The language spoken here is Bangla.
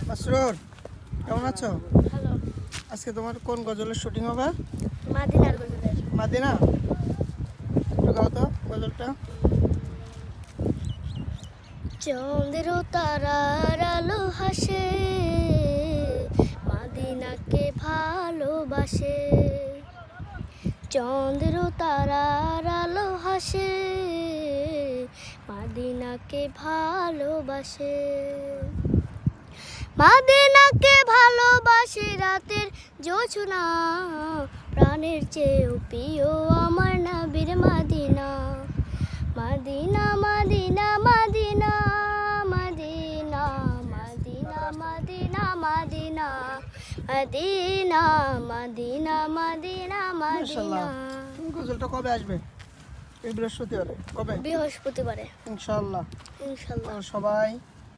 মাসরুর, কেমন আছো? হ্যালো। আজকে তোমার কোন গজলের শুটিং হবে? মাদিনার গজলের। মাদিনা, একটু গাও তো গজলটা। চন্দ্র তারার আলো হাসে, মাদিনাকে ভালোবাসে। চন্দ্র তারার আলো হাসে, মাদিনাকে ভালোবাসে। মাদিনাকে ভালোবাসে রাতের জোছনা, প্রাণের চেয়েও প্রিয় আমার নবীর মাদিনা। মাদিনা মাদিনা মাদিনা মাদিনা মাদিনা মাদিনা মাদিনা মাদিনা মাদিনা মাদিনা মাশাআল্লাহ। মাদিনা। গজলটা কবে আসবে? এই বৃহস্পতিবারে? কবে? বৃহস্পতিবারে ইনশাআল্লাহ। ইনশাল্লাহ। সবাই